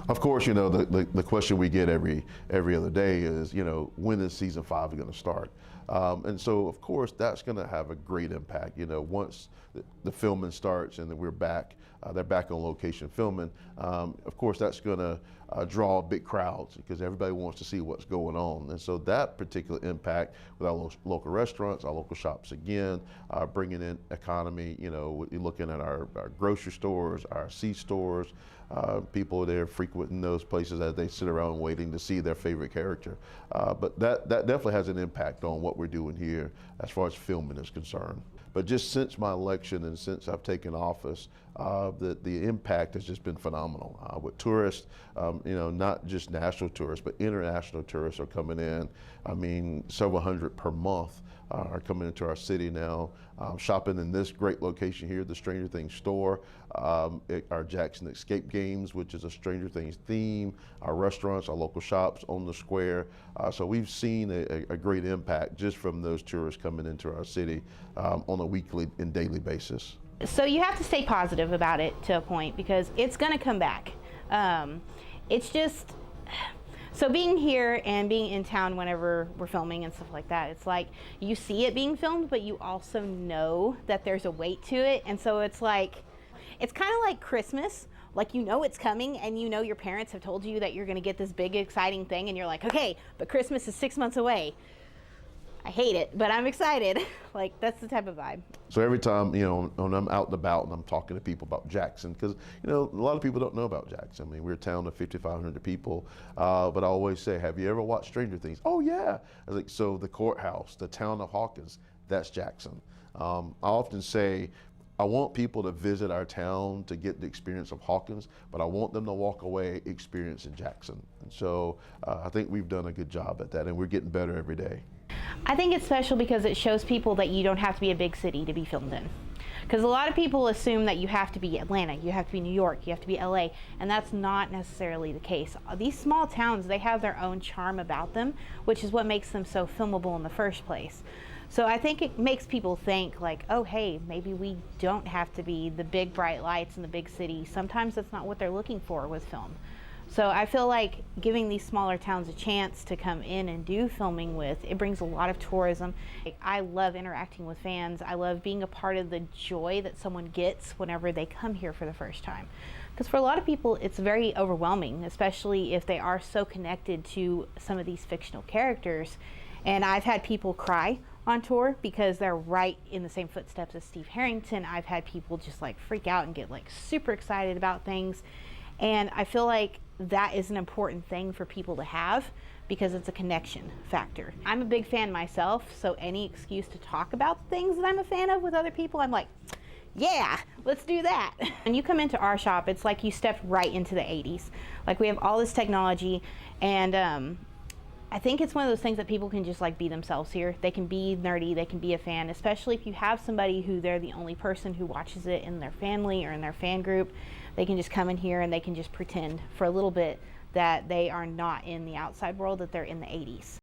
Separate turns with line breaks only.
Of course, you know, the question we get every other day is, you know, when is season 5 going to start? And so, of course, that's going to have a great impact. You know, once the filming starts and then we're back, they're back on location filming. Of course, that's going to draw big crowds because everybody wants to see what's going on. And so that particular impact with our local restaurants, our local shops again, bringing in economy. You know, you're looking at our grocery stores, our C-stores. People are there frequenting those places as they sit around waiting to see their favorite character. But that definitely has an impact on what we're doing here as far as filming is concerned. But just since my election and since I've taken office, the impact has just been phenomenal. With tourists, you know, not just national tourists, but international tourists are coming in. I mean, several hundred per month are coming into our city now, shopping in this great location here, the Stranger Things store, our Jackson Escape Games, which is a Stranger Things theme, our restaurants, our local shops on the square. So we've seen a great impact just from those tourists coming into our city on a weekly and daily basis.
So you have to stay positive about it to a point because it's going to come back. It's just, so being here and being in town whenever we're filming and stuff like that, it's like you see it being filmed, but you also know that there's a weight to it. And so it's like, it's kind of like Christmas. Like, you know it's coming and you know your parents have told you that you're going to get this big exciting thing and you're like, okay, but Christmas is 6 months away. I hate it, but I'm excited. Like, that's the type of vibe.
So every time, you know, when I'm out and about and I'm talking to people about Jackson, because, you know, a lot of people don't know about Jackson. I mean, we're a town of 5,500 people, but I always say, have you ever watched Stranger Things? Oh, yeah. I was like, so the courthouse, the town of Hawkins, that's Jackson. I often say, I want people to visit our town to get the experience of Hawkins, but I want them to walk away experiencing Jackson. And so I think we've done a good job at that, and we're getting better every day.
I think it's special because it shows people that you don't have to be a big city to be filmed in. Because a lot of people assume that you have to be Atlanta, you have to be New York, you have to be LA, and that's not necessarily the case. These small towns, they have their own charm about them, which is what makes them so filmable in the first place. So I think it makes people think like, oh, hey, maybe we don't have to be the big bright lights in the big city. Sometimes that's not what they're looking for with film. So I feel like giving these smaller towns a chance to come in and do filming with, it brings a lot of tourism. I love interacting with fans. I love being a part of the joy that someone gets whenever they come here for the first time. Because for a lot of people, it's very overwhelming, especially if they are so connected to some of these fictional characters. And I've had people cry on tour because they're right in the same footsteps as Steve Harrington. I've had people just like freak out and get like super excited about things. And I feel like that is an important thing for people to have because it's a connection factor. I'm a big fan myself, so any excuse to talk about things that I'm a fan of with other people, I'm like, yeah, let's do that. When you come into our shop, it's like you stepped right into the 80s. Like, we have all this technology, and I think it's one of those things that people can just like be themselves here. They can be nerdy, they can be a fan, especially if you have somebody who they're the only person who watches it in their family or in their fan group. They can just come in here and they can just pretend for a little bit that they are not in the outside world, that they're in the 80s.